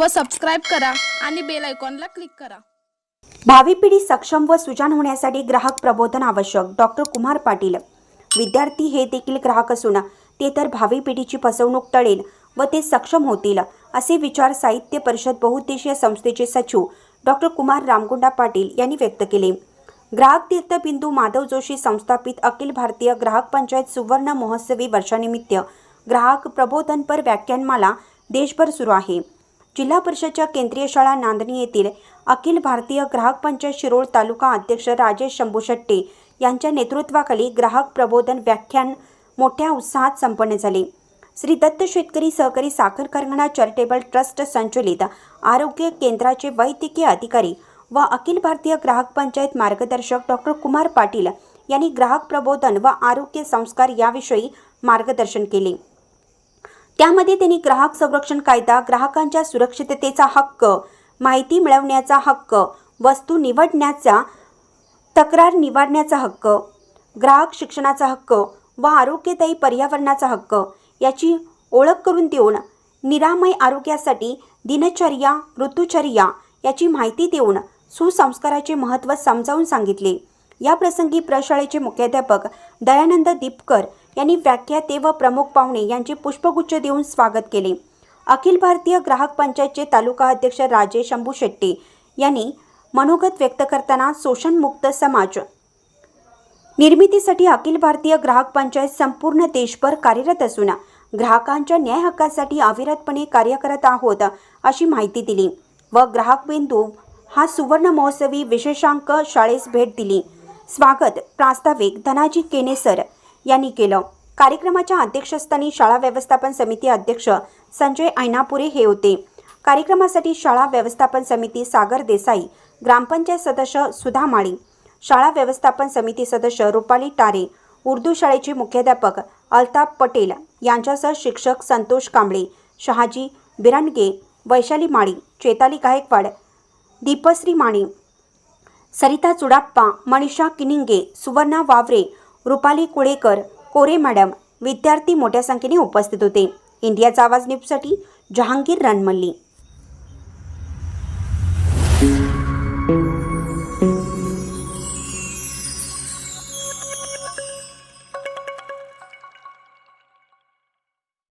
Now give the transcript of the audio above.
व सबस्क्राईब करा आणि बेल आयकॉनला क्लिक करा। भावी पिढी सक्षम व सुजाण होण्यासाठी ग्राहक प्रबोधन आवश्यक। डॉक्टर कुमार पाटील। विद्यार्थी हे देखील ग्राहक असून ते तर भावी पिढीची फसवणूक टळेल व ते सक्षम होतील असे विचार साहित्य परिषद बहुउद्देशीय संस्थेचे सचिव डॉक्टर कुमार रामगोंडा पाटील यांनी व्यक्त केले। ग्राहक तीर्थबिंदू माधव जोशी संस्थापित अखिल भारतीय ग्राहक पंचायत सुवर्ण महोत्सवी वर्षानिमित्त ग्राहक प्रबोधनपर व्याख्यानमाला देशभर सुरू आहे। जिल्हा परिषदच्या केंद्रीय शाळा नांदणी येथील अखिल भारतीय ग्राहक पंचायत शिरोळ तालुका अध्यक्ष राजेश शंभू शेट्टी यांच्या नेतृत्वाखाली ग्राहक प्रबोधन व्याख्यान मोठ्या उत्साहात संपन्न झाले। श्री दत्त शेतकरी सहकारी साखर कारखाना चॅरिटेबल ट्रस्ट संचलित आरोग्य केंद्राचे वैद्यकीय अधिकारी व अखिल भारतीय ग्राहक पंचायत मार्गदर्शक डॉक्टर कुमार पाटील यांनी ग्राहक प्रबोधन व आरोग्य संस्कार याविषयी मार्गदर्शन केले। त्यामध्ये त्यांनी ग्राहक संरक्षण कायदा, ग्राहकांच्या सुरक्षिततेचा हक्क, माहिती मिळवण्याचा हक्क, वस्तू निवडण्याचा, तक्रार निवारण्याचा हक्क, ग्राहक शिक्षणाचा हक्क व आरोग्यदायी पर्यावरणाचा हक्क याची ओळख करून देऊन निरामय आरोग्यासाठी दिनचर्या, ऋतुचर्या याची माहिती देऊन सुसंस्काराचे महत्त्व समजावून सांगितले। या प्रसंगी प्रशाळेचे मुख्याध्यापक दयानंद दीपकर यांनी व्याख्याते व प्रमुख पाहुणे यांचे पुष्पगुच्छ देऊन स्वागत केले। अखिल भारतीय ग्राहक पंचायतचे तालुका अध्यक्ष राजेश शंभू शेट्टी यांनी मनोगत व्यक्त करताना शोषणमुक्त समाज निर्मितीसाठी अखिल भारतीय ग्राहक पंचायत संपूर्ण देशभर कार्यरत असून ग्राहकांच्या न्याय हक्कासाठी अविरतपणे कार्य करत आहोत अशी माहिती दिली व ग्राहक बिंदू हा सुवर्ण महोत्सवी विशेषांक शाळेस भेट दिली। स्वागत प्रास्ताविक धनाजी केनेसर यांनी केलं। कार्यक्रमाच्या अध्यक्षस्थानी शाळा व्यवस्थापन समिती अध्यक्ष संजय ऐनापुरे हे होते। कार्यक्रमासाठी शाळा व्यवस्थापन समिती सागर देसाई, ग्रामपंचायत सदस्य सुधा माळी, शाळा व्यवस्थापन समिती सदस्य रुपाली टारे, उर्दू शाळेचे मुख्याध्यापक अल्ताफ पटेल यांच्यासह शिक्षक संतोष कांबळे, शहाजी बिरणगे, वैशाली माळी, चेताली गायकवाड, दीपश्री माणी, सरिता चुडाप्पा, मनीषा किनिंगे, सुवर्णा वावरे, रुपाली कुळेकर, कोरे मॅडम, विद्यार्थी मोठ्या संख्येने उपस्थित होते। इंडियाचा आवाज न्यूजसाठी जहांगीर रणमल्ली।